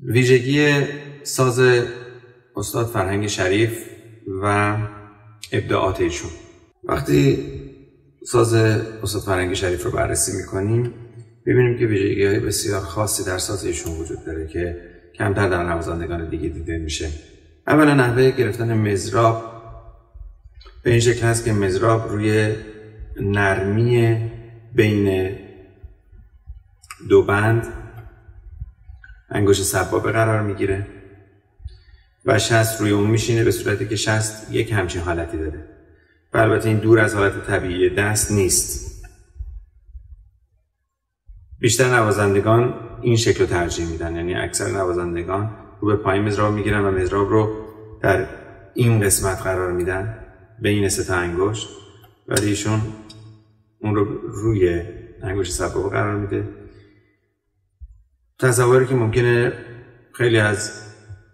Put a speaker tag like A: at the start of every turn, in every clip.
A: ویژگی ساز استاد فرهنگ شریف و ابداعات ایشون. وقتی ساز استاد فرهنگ شریف رو بررسی میکنیم ببینیم که ویژگی‌های بسیار خاصی در ساز ایشون وجود داره که کمتر در نوازندگان دیگه دیده میشه. اولا نحوه گرفتن مضراب به این شکل هست که مضراب روی نرمی بین دو بند انگشت سبابه قرار میگیره و شست روی اون میشینه، به صورتی که شست یک همچین حالتی داره و البته این دور از حالت طبیعی دست نیست. بیشتر نوازندگان این شکل رو ترجیح میدن، یعنی اکثر نوازندگان رو به پایین مضراب میگیرن و مضراب رو در این قسمت قرار میدن بین سه تا انگشت، ولی ایشون اون رو روی انگشت سبابه قرار میده. تصوری که ممکنه خیلی از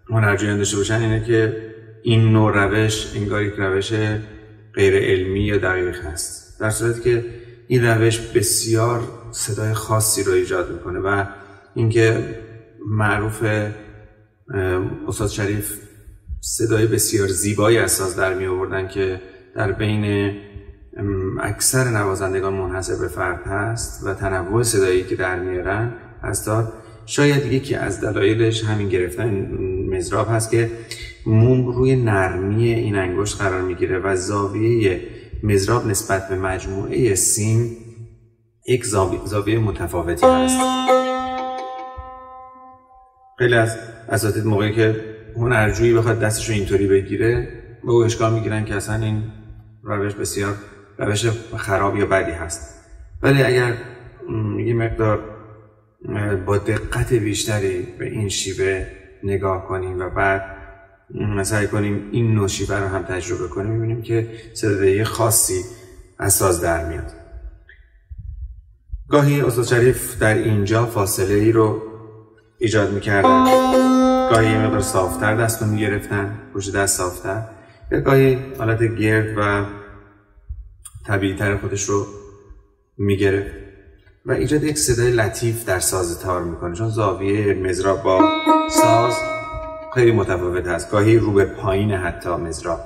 A: هنرجویان داشته باشن اینه که این نوع روش انگار یک روش غیر علمی یا دقیق هست، در صورتی که این روش بسیار صدای خاصی رو ایجاد میکنه و اینکه معروف استاد شریف صدای بسیار زیبایی از ساز در می آوردن که در بین اکثر نوازندگان منحصر به فرد هست و تنوع صدایی که در میارن هست. شاید یکی از دلایلش همین گرفتن مضراب هست که موم روی نرمی این انگشت قرار میگیره و زاویه مضراب نسبت به مجموعه سیم یک زاویه متفاوتی هست. خیلی از اساتید موقعی که هنرجویی بخواد دستش رو اینطوری بگیره به او اشکال میگیرن که اصلا این روش بسیار روش خراب یا بدی هست، ولی اگر یه مقدار با دقت بیشتری به این شیوه نگاه کنیم و بعد سعی کنیم این نوع شیوه رو هم تجربه کنیم می‌بینیم که صدای خاصی از ساز در میاد. گاهی استاد شریف در اینجا فاصله ای رو ایجاد می‌کردن، گاهی یه مقدار صافتر دست رو می‌گرفتن، پشت دست صافتر، یا گاهی حالت گرد و طبیعی‌تر خودش رو می‌گرفت و ایجاد یک صدای لطیف در ساز تار میکنه، چون زاویه مضراب با ساز خیلی متفاوت هست، گاهی رو به پایین حتی مضراب.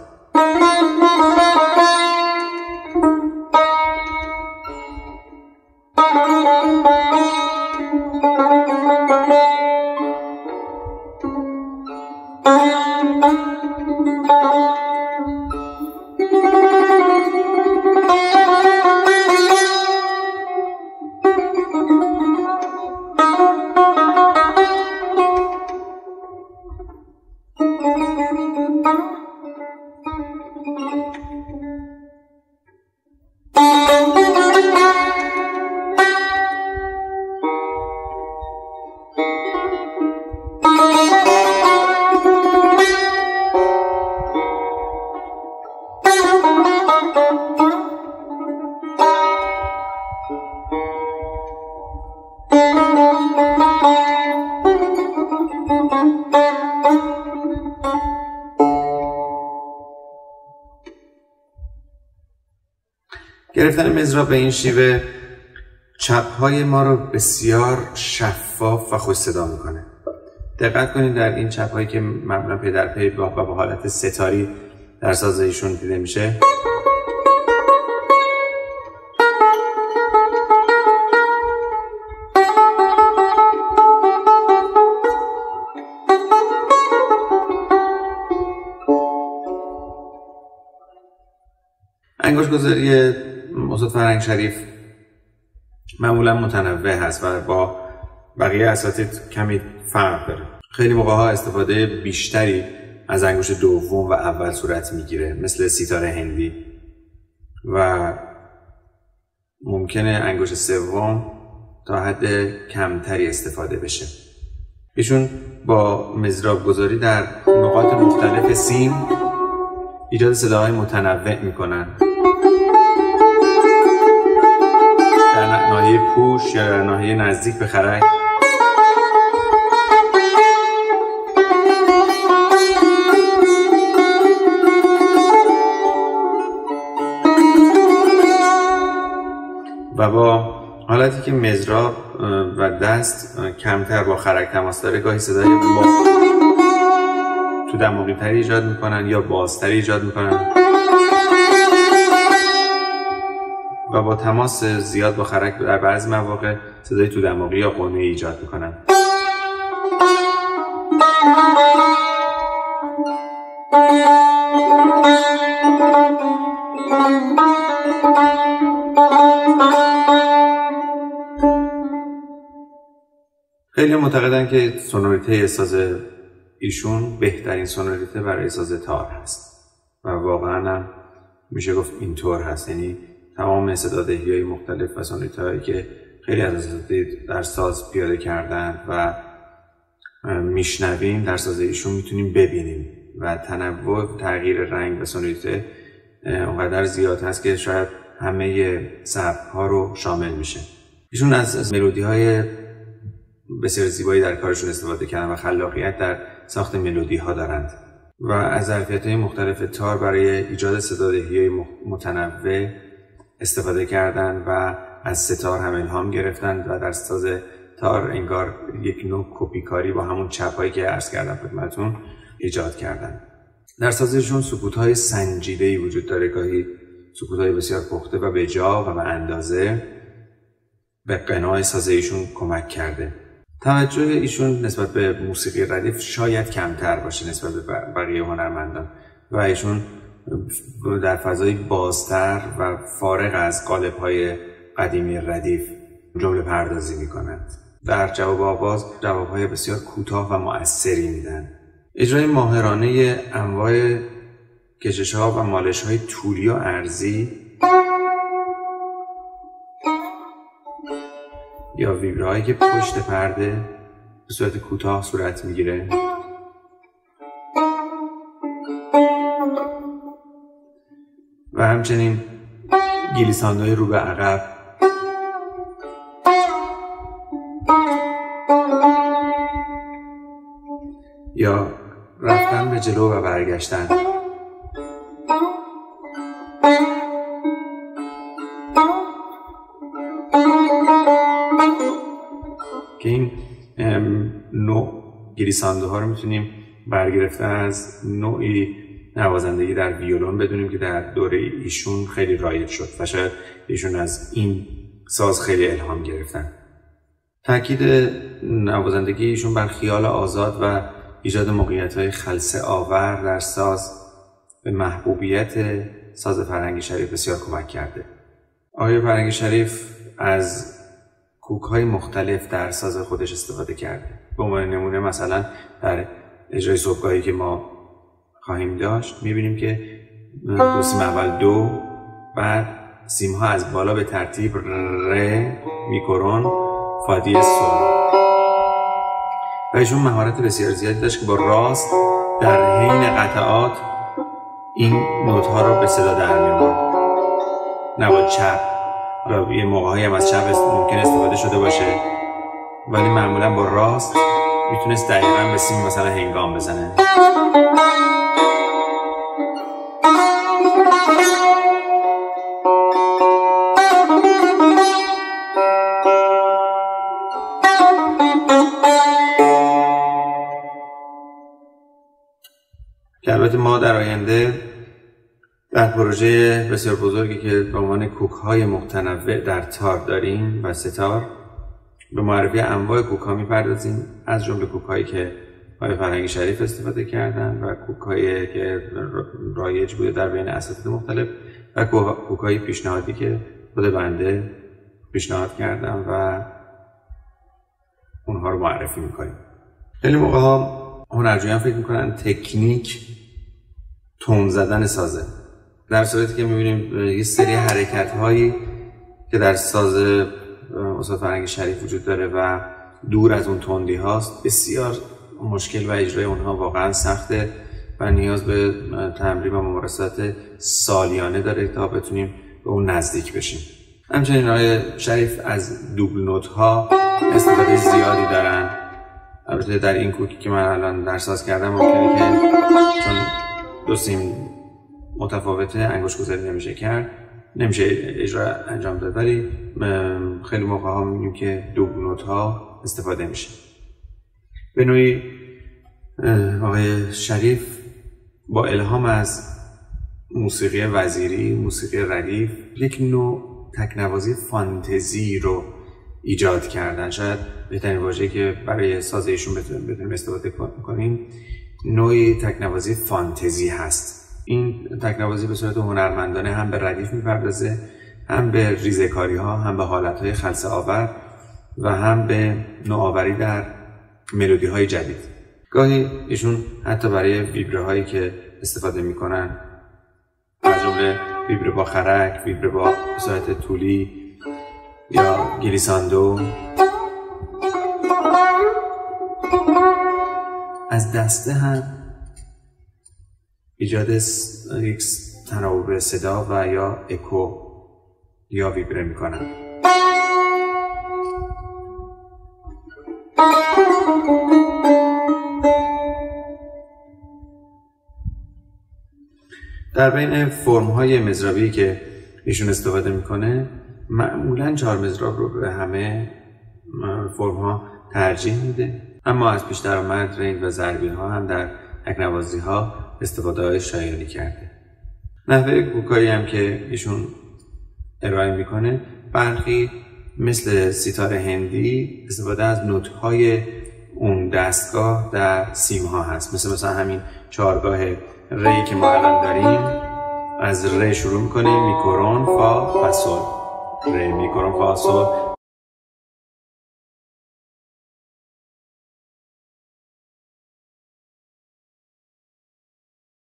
A: گرفتن مضراب به این شیوه چپ‌های ما رو بسیار شفاف و خوش صدا میکنه. دقت کنید در این چپ‌هایی که معمولا پی در پی با حالت ستاری در ساز ایشون دیده میشه، انگشت گذاری استاد فرهنگ شریف معمولا متنوع هست و با بقیه اساتید کمی فرق داره. خیلی موقع‌ها استفاده بیشتری از انگشت دوم و اول صورت میگیره، مثل سیتار هندی، و ممکنه انگشت سوم تا حد کمتری استفاده بشه. ایشون با مضراب گذاری در نقاط مختلف سیم ایجاد صداهای متنوع میکنن، در ناحیه پوش یا در ناحیه نزدیک به خرک، و با حالتی که مضراب و دست کمتر با خرک تماس داره، گاهی صدای تو دماغی تری ایجاد میکنن یا بازتری ایجاد میکنن و با تماس زیاد با خرک در بعضی مواقع صدای تو دماغی یا قونه‌ای ایجاد میکنن. خیلی معتقدن که سونوریته ساز ایشون بهترین سونوریته برای ساز تار هست و واقعا هم میشه گفت اینطور هست. یعنی تمام صدادهی‌های مختلف و سونوریته‌هایی که خیلی از اساتید در ساز پیاده کردن و میشنویم در ساز ایشون میتونیم ببینیم و تنوع تغییر رنگ و سونوریته اونقدر زیاد هست که شاید همه سبک‌ها رو شامل میشه. ایشون از ملودی‌های بسیار زیبایی در کارشون استفاده کردن و خلاقیت در ساخت ملودی‌ها دارند و از ظرفیت‌های مختلف تار برای ایجاد صدادهی‌های متنوع استفاده کردن و از ستار هم الهام گرفتن و در ساز تار انگار یک نوع کپیکاری با همون چپایی که عرض کردم خدمتتون ایجاد کردن. در سازشون سکوت‌های سنجیده‌ای وجود داره، گاهی سکوت‌های بسیار پخته و به جا و به اندازه به قناع ساز ایشون کمک کرده. توجه ایشون نسبت به موسیقی ردیف شاید کمتر باشه نسبت به بقیه هنرمندان و ایشون در فضای بازتر و فارغ از قالب‌های قدیمی ردیف جمله پردازی می‌کنند. در جواب آواز جواب‌های بسیار کوتاه و مؤثری میدن. اجرای ماهرانه انواع کشش‌ها و مالش‌های طولی و عرضی یا ویبرهایی که پشت پرده به صورت کوتاه صورت میگیره و همچنین گلیساندهای رو به عقب یا رفتن به جلو و برگشتن. که این نوع گلیسانده ها رو میتونیم برگرفته از نوعی نوازندگی در ویولون بدونیم که در دوره ایشون خیلی رایج شد و شاید ایشون از این ساز خیلی الهام گرفتن. تاکید نوازندگی ایشون بر خیال آزاد و ایجاد موقعیت‌های خلسه آور در ساز به محبوبیت ساز فرهنگ شریف بسیار کمک کرده. آقای فرهنگ شریف از کوک‌های مختلف در ساز خودش استفاده کرده. به عنوان نمونه مثلا در اجرای صبحگاهی که ما خواهیم داشت می‌بینیم که دو سیم اول دو، بعد سیم‌ها از بالا به ترتیب ر، میکرون، فا دیز، سل. و ایشون مهارت بسیار زیادی داشت که با راست در حین قطعات این نوت‌ها رو به صدا در می‌آورد. نه با چپ. حالا یه موقع‌هایی هم از چپ ممکن استفاده شده باشه ولی معمولا با راست میتونست دقیقاً به سیم مثلا هنگام بزنه. که البته ما در آینده در پروژه بسیار بزرگی که به عنوان کوک‌های متنوع در تار داریم و ستار به معرفی انواع کوک‌ها می‌پردازیم، از جمله کوک‌هایی که آقای فرهنگ شریف استفاده کردن و کوک‌هایی که رایج بوده در بین اساتید مختلف و کوک‌های پیشنهادی که خود بنده پیشنهاد کردم و اونها رو معرفی می‌کنیم. خیلی موقع‌ها هنرجویان فکر می‌کنن تکنیک تون زدن سازه، در صورتی که می‌بینیم یه سری حرکت‌هایی که در ساز استاد فرهنگ شریف وجود داره و دور از اون تندی هاست بسیار مشکل و اجرای اونها واقعا سخته و نیاز به تمرین و ممارسات سالیانه داره تا بتونیم به اون نزدیک بشیم. همچنین آقای شریف از دوبل نوت ها استفاده زیادی دارن. البته در این کوکی که من الان در ساز کردم ممکنه که چون دو سیم متفاوته انگشت گذاری نمیشه کرد نمیشه اجرا انجام داد، ولی خیلی موقع ها میبینیم که دو نوت ها استفاده میشه. به نوعی آقای شریف با الهام از موسیقی وزیری، موسیقی ردیف، یک نوع تکنوازی فانتزی رو ایجاد کردن. شاید بهترین واژه‌ای که برای ساز ایشون بتونیم استفاده کنیم نوعی تکنوازی فانتزی هست. این تکنوازی به صورت هنرمندانه هم به ردیف میپردازه، هم به ریزه‌کاری ها، هم به حالتهای خلسه آور و هم به نوآوری در ملودی های جدید. گاهی ایشون حتی برای ویبره هایی که استفاده میکنن، از جمله ویبره با خرک، ویبره با صورت طولی یا گلیساندو، از دسته هم ایجاد یک تناوب صدا و یا اکو یا ویبره میکنن. در بین فرم‌های مضرابی که ایشون استفاده میکنه، معمولاً 4 مضراب رو به همه فرم‌ها ترجیح میده، اما از پیش درآمد رنگ و ضربی‌ها هم در تکنوازی‌ها استفاده‌های شایانی کرده. نحوه گوکاری هم که ایشون ارائه میکنه، برخی مثل سیتار هندی استفاده از نوت‌های اون دستگاه در سیم‌ها هست، مثلا همین چهارگاه ری که ما الان داریم. از ری شروع میکنیم، میکرون، فا و سول، ری، میکرون، فا، سول